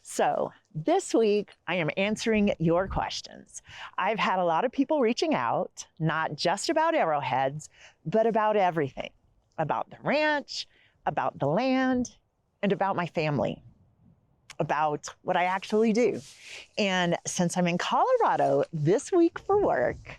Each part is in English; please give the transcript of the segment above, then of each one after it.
So this week, I am answering your questions. I've had a lot of people reaching out, not just about arrowheads, but about everything, about the ranch, about the land, and about my family, about what I actually do. And since I'm in Colorado this week for work,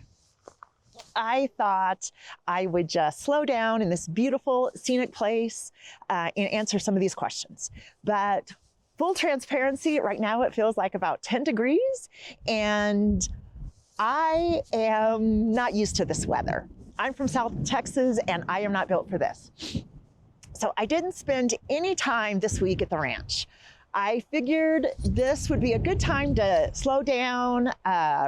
I thought I would just slow down in this beautiful scenic place and answer some of these questions. But full transparency, right now it feels like about 10 degrees and I am not used to this weather. I'm from South Texas and I am not built for this. So I didn't spend any time this week at the ranch. I figured this would be a good time to slow down,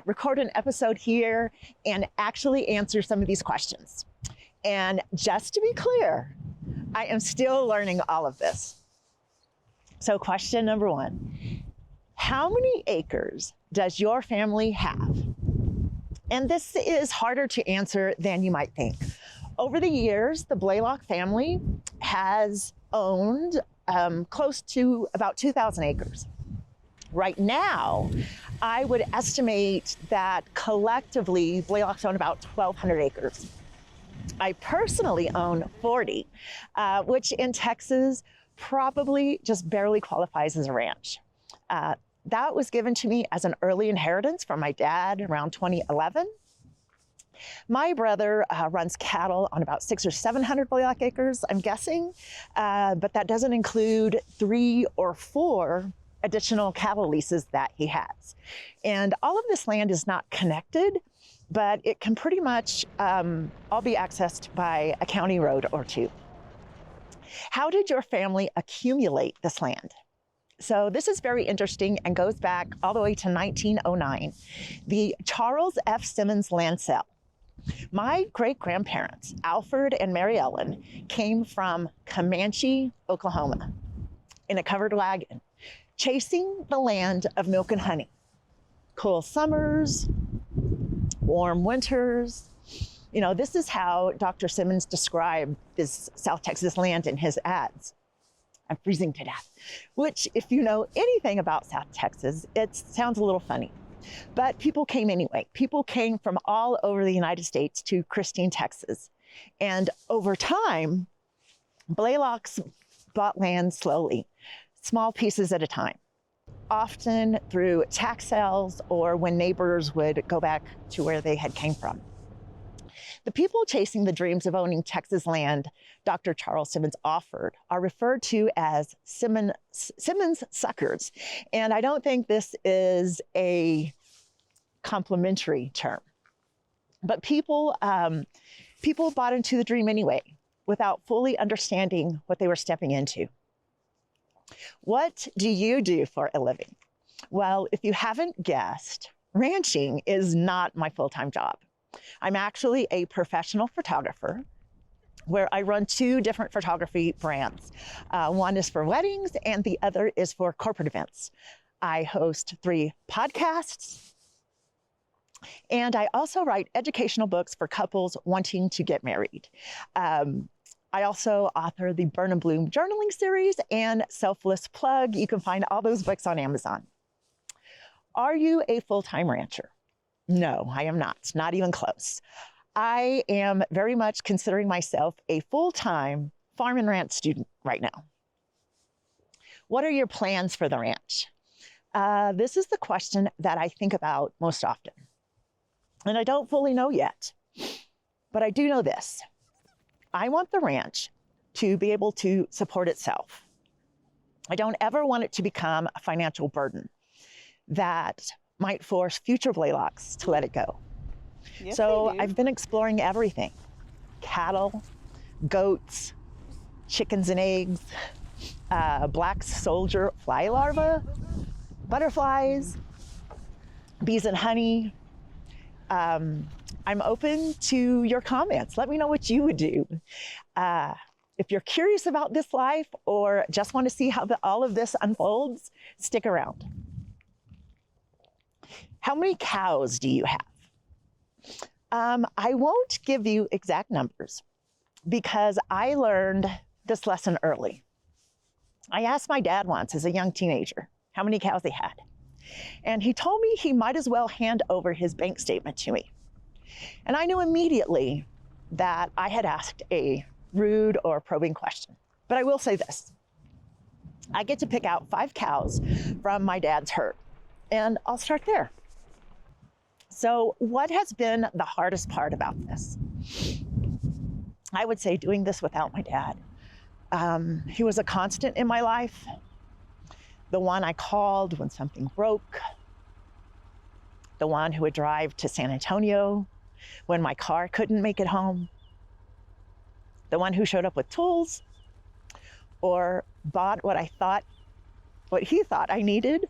record an episode here, and actually answer some of these questions. And just to be clear, I am still learning all of this. So question number one, how many acres does your family have? And this is harder to answer than you might think. Over the years, the Blaylock family has owned close to about 2,000 acres. Right now, I would estimate that collectively, Blaylocks own about 1,200 acres. I personally own 40, which in Texas probably just barely qualifies as a ranch. That was given to me as an early inheritance from my dad around 2011. My brother runs cattle on about 600 or 700 Blaylock acres, I'm guessing, but that doesn't include 3 or 4 additional cattle leases that he has. And all of this land is not connected, but it can pretty much all be accessed by a county road or 2. How did your family accumulate this land? So this is very interesting and goes back all the way to 1909, the Charles F. Simmons land sale. My great-grandparents, Alfred and Mary Ellen, came from Comanche, Oklahoma, in a covered wagon, chasing the land of milk and honey. Cool summers, warm winters. You know, this is how Dr. Simmons described this South Texas land in his ads. I'm freezing to death, which if you know anything about South Texas, it sounds a little funny. But people came anyway. People came from all over the United States to Christine, Texas. And over time, Blaylocks bought land slowly, small pieces at a time, often through tax sales or when neighbors would go back to where they had came from. The people chasing the dreams of owning Texas land Dr. Charles Simmons offered are referred to as Simmons suckers. And I don't think this is a complimentary term. But people bought into the dream anyway, without fully understanding what they were stepping into. What do you do for a living? Well, if you haven't guessed, ranching is not my full-time job. I'm actually a professional photographer where I run 2 different photography brands. One is for weddings and the other is for corporate events. I host 3 podcasts and I also write educational books for couples wanting to get married. I also author the Burn and Bloom journaling series and Selfless Plug. You can find all those books on Amazon. Are you a full-time rancher? No, I am not even close. I am very much considering myself a full-time farm and ranch student right now. What are your plans for the ranch? This is the question that I think about most often. And I don't fully know yet, but I do know this. I want the ranch to be able to support itself. I don't ever want it to become a financial burden that might force future Blaylocks to let it go. Yes, so I've been exploring everything: cattle, goats, chickens and eggs, black soldier fly larvae, butterflies, bees and honey. I'm open to your comments. Let me know what you would do. If you're curious about this life or just want to see how all of this unfolds, stick around. How many cows do you have? I won't give you exact numbers because I learned this lesson early. I asked my dad once as a young teenager, how many cows they had. And he told me he might as well hand over his bank statement to me. And I knew immediately that I had asked a rude or probing question. But I will say this. I get to pick out 5 cows from my dad's herd, and I'll start there. So what has been the hardest part about this? I would say doing this without my dad. He was a constant in my life, the one I called when something broke, the one who would drive to San Antonio when my car couldn't make it home, the one who showed up with tools or bought what he thought I needed.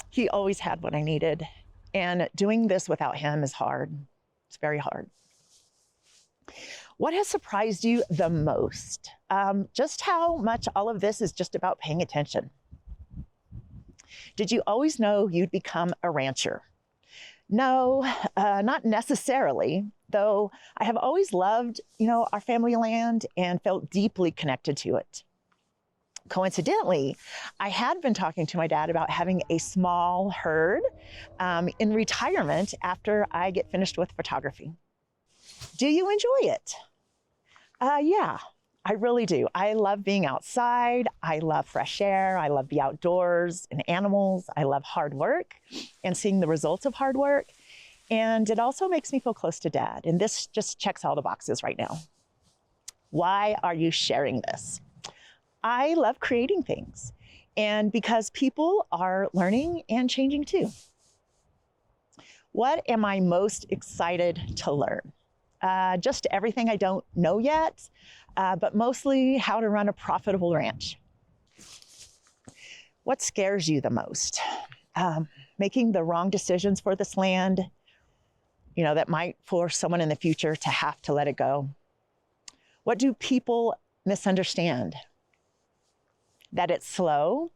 He always had what I needed. And doing this without him is hard. It's very hard. What has surprised you the most? Just how much all of this is just about paying attention. Did you always know you'd become a rancher? No, not necessarily, though I have always loved, our family land and felt deeply connected to it. Coincidentally, I had been talking to my dad about having a small herd in retirement after I get finished with photography. Do you enjoy it? Yeah, I really do. I love being outside. I love fresh air. I love the outdoors and animals. I love hard work and seeing the results of hard work. And it also makes me feel close to Dad. And this just checks all the boxes right now. Why are you sharing this? I love creating things, and because people are learning and changing too. What am I most excited to learn? Just everything I don't know yet, but mostly how to run a profitable ranch. What scares you the most? Making the wrong decisions for this land, that might force someone in the future to have to let it go. What do people misunderstand? That it's slow?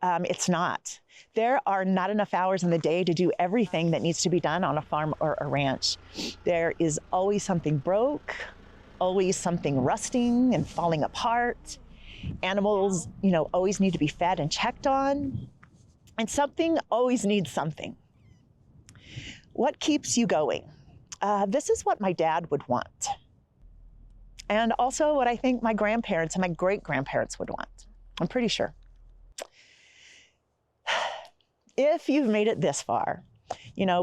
It's not. There are not enough hours in the day to do everything that needs to be done on a farm or a ranch. There is always something broke, always something rusting and falling apart. Animals, always need to be fed and checked on. And something always needs something. What keeps you going? This is what my dad would want. And also what I think my grandparents and my great-grandparents would want. I'm pretty sure. If you've made it this far,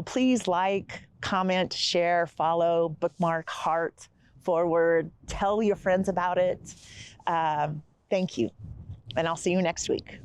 please like, comment, share, follow, bookmark, heart, forward, tell your friends about it. Thank you. And I'll see you next week.